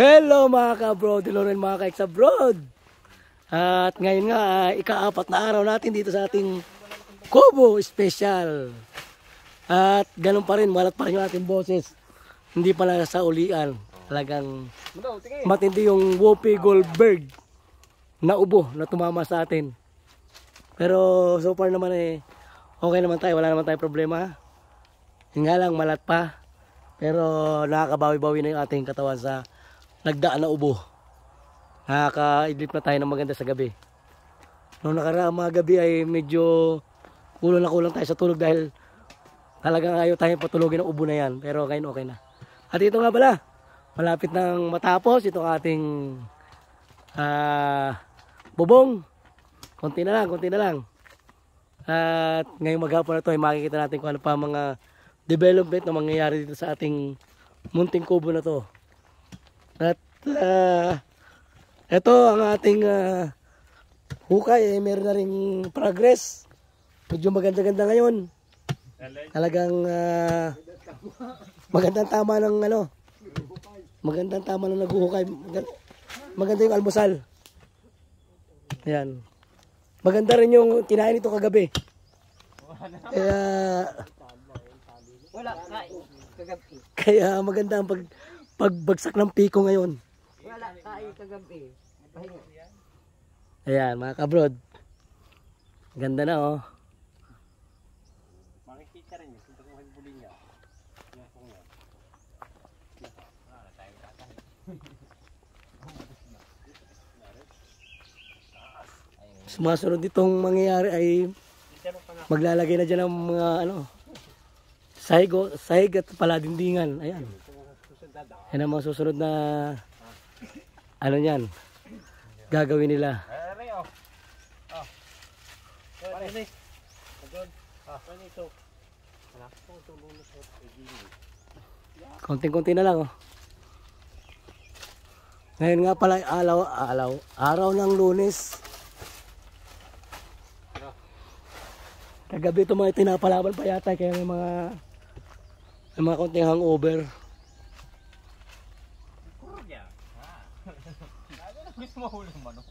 Hello mga ka-abroad, hello rin mga ka-ex-abroad. At ngayon nga, ika-4 na araw natin dito sa ating Kubo Special. At ganun pa rin, malat pa rin yung ating boses. Hindi pala sa ulian. Talagang matindi yung Whoopi Goldberg na ubo na tumama sa atin. Pero so far naman okay naman tayo, wala naman tayong problema. Yun nga lang, malat pa. Pero nakakabawi-bawi na yung ating katawan sa nagdaan na ubo. Nakaka-idlip na tayo ng maganda sa gabi. Noong nakaraang mga gabi ay medyo kulang na kulang tayo sa tulog dahil talagang ayaw tayong patulogin ng ubo na yan. Pero ngayon okay na. At ito nga pala, malapit nang matapos itong ating bubong. Konti na lang. At ngayong maghapon na ito ay makikita natin kung ano pa mga development na mangyayari dito sa ating munting kubo na to. At ito ang ating hukay, meron na rin progress. Medyo maganda-ganda ngayon. Talagang magandang tama ng magandang tama ng naghuhukay. Maganda yung almusal. Ayan. Maganda rin yung kinain ito kagabi. Kaya maganda ang pagbagsak ng piko ngayon. Wala tayo kagabi. Pahinga. Ayan mga ka-abroad. Ganda na oh. Makikita rin yun. Kung magbuli niya. Sumasunod itong mangyayari ay maglalagay na dyan ng mga sahig at paladindingan. Ayan. Yan ang mga susunod na yan gagawin nila. Konting-konti na lang oh. Ngayon nga pala araw ng Lunes. Kagabi ito mga tinapalaban pa yata kaya may mga konting hangover. Gusto mahuli ng manok.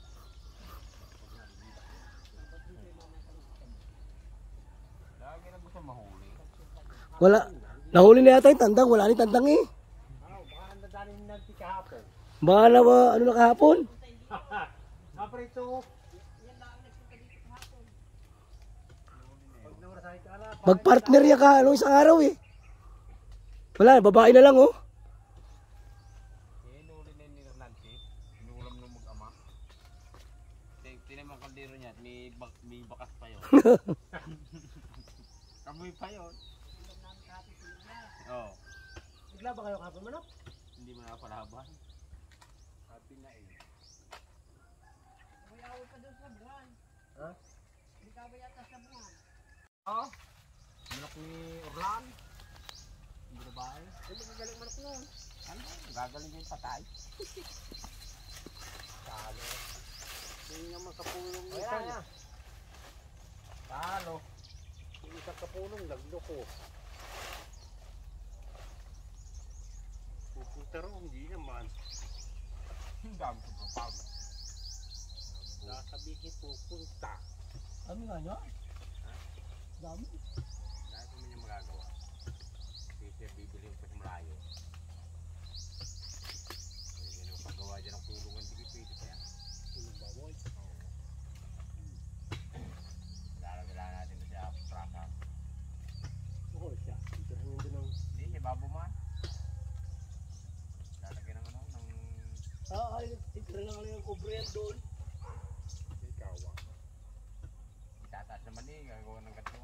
Lagi na gusto mahuli. Wala. Nahuli na yata yung tandang. Wala ni tandang eh. Baka nandadanin natin kahapon. Baka na ba ano na kahapon? Naprito. Magpartner niya ka isang araw eh. Wala, babae na lang oh. Hinuli na ni Nancy. Inulam ng mag-ama. Tingnan mo ang kaldero niya. May bakas pa yun. Kamoy pa yun. Oo. Bigla ba kayo kahapon manok? Hindi mo nakapalaban. Happy na eh. May awal pa doon sa buwan. Ha? Hindi ka ba yata sa buwan? Oo. Manok ni Orlan. Hindi na ba eh? Hindi ka galing manok noon. Ano? Gagaling yung patay. Talo. Hindi naman kapulong yung isa niya. Talo. Yung isang kapulong, nagloko. Pupunta rin, hindi naman. Ang dami ko papag. Nasabihin pupunta. Ano nga nyo? Dami. Dahil kung niya magagawa. Kasi bibili ko sa malayo. Hindi na paggawa dyan ang kulungan, hindi pwede kaya. Tulong baboy. Dala natin na siya praka. Oo siya. Ito rin yung dunang. Hindi, siya babo man. Lalagyan ng Ito rin lang yung kubre yan doon. ikaw ah. Itataas naman eh, gagawa ng gato.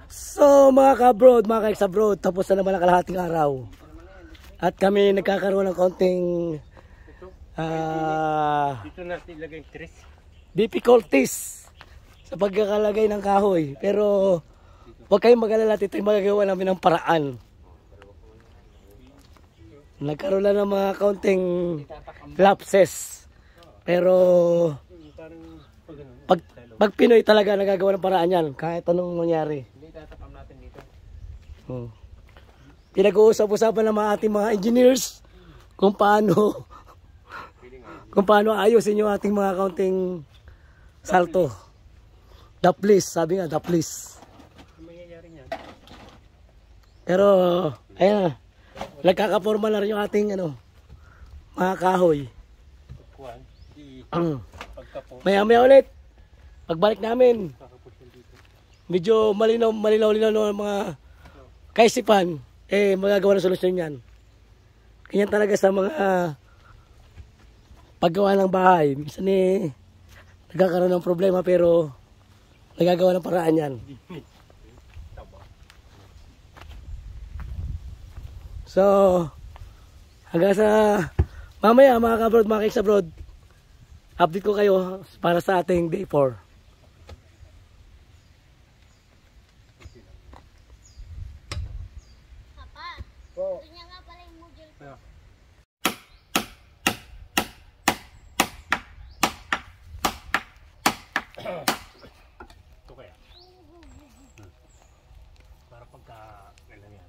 So mga ka-abroad, mga ka-ex-abroad, tapos na naman ang kalahating araw. At kami nagkakaroon ng konting Dito natin ilagay tres. difficulties sa pagkakalagay ng kahoy. Pero huwag kayong mag-alala, ito'y magagawa namin ng paraan. Nagkaroon lang ng mga konting lapses. Pero Pag Pinoy talaga nagagawa ng paraan yan, kahit anong mangyari. Hindi tatapam natin dito. Oh. Pinag-uusap-usapan ng mga ating mga engineers kung paano ayusin yung ating mga kaunting salto. The please, sabi nga, the please. Pero, ayan na. Nagkakaporma na rin yung ating mga kahoy. Maya-maya ulit. Pagbalik namin, medyo malinaw-linaw ng mga kaisipan, magagawa ng solusyon yan. Ganyan talaga sa mga paggawa ng bahay. Minsan nagkakaroon ng problema pero nagagawa ng paraan yan. So, hanggang sa mamaya mga kabrod, mga kicks abroad, update ko kayo para sa ating day 4. Po. Kanya nga pala yung module ko. Ito kaya? Para pagka kailan yan.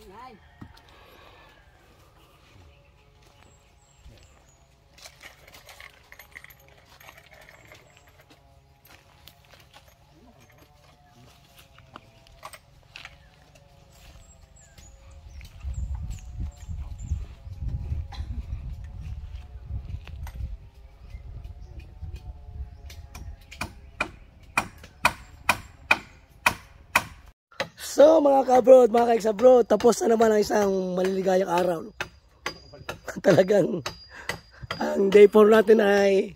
Yan. So mga ka-abroad, mga ka-ex-abroad, tapos na naman ang isang maliligayang araw. Talagang ang day 4 natin ay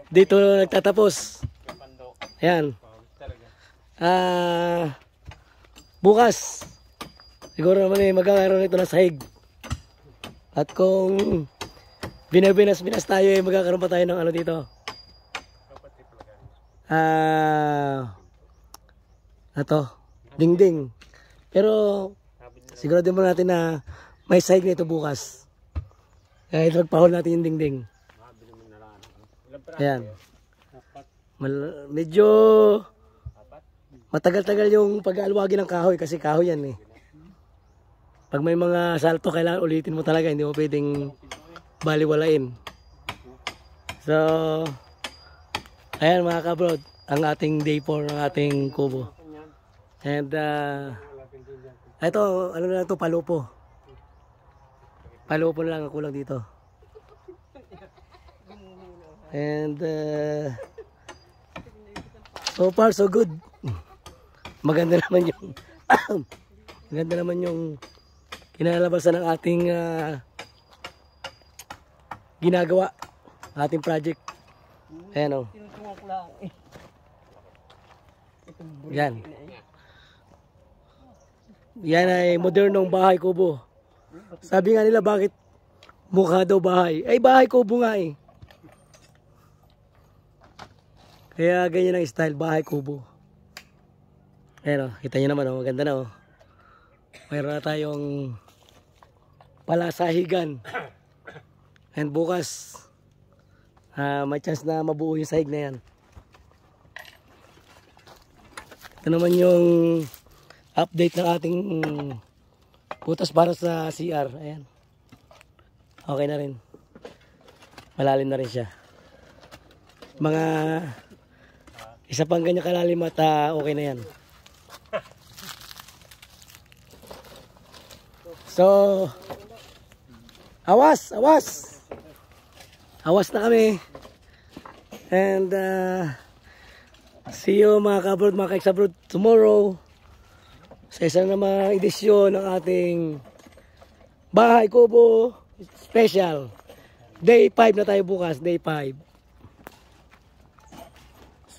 dito nagtatapos. Ayan. Bukas, siguro naman magkakaroon ito ng sahig. At kung binas tayo, magkakaroon pa tayo ng dito. Dingding. Pero sigurado mo natin na may sahig na ito bukas. Kahit magpahol natin yung dingding. Ayan. Medyo matagal-tagal yung pag-aalwagi ng kahoy kasi kahoy yan eh. Pag may mga salto, kailangan ulitin mo talaga. Hindi mo pwedeng baliwalain. So, ayan mga kabrod, ang ating day 4 ng ating kubo. And ito, ano na ito, palupo. Palupo na lang ang kulang dito. And so far so good. Maganda naman yung maganda naman yung kinalabasan ng ating ginagawa, ating project. Ayan o. Yan. Yan ay modernong bahay kubo. Sabi nga nila, bakit mukha daw bahay? Ay, bahay kubo nga eh. Kaya ganyan ang style, bahay kubo. Ayan o, kita nyo naman o, maganda na o. Mayroon na tayong palasahigan. And bukas, may chance na mabuo yung sahig na yan. Ito naman yung update ng ating butas para sa CR. Ayan. Okay na rin. Malalim na rin siya. Mga isa pang ganyan kalalim at okay na yan. So, awas na kami. And see you mga ka-abroad, mga ka-ex-abroad tomorrow sa isang namang edisyon ng ating bahay kubo special. Day 5 na tayo bukas, day 5.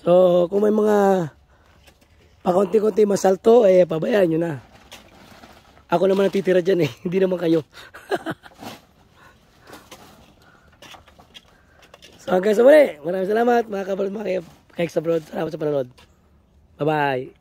So kung may mga pakunti-kunti masalto, pabayaan nyo na. Ako naman natitira dyan hindi naman kayo. So hanggang sa muli, maraming salamat mga ka-abroad, mga ka-ex-abroad. Salamat sa panonood. Bye-bye.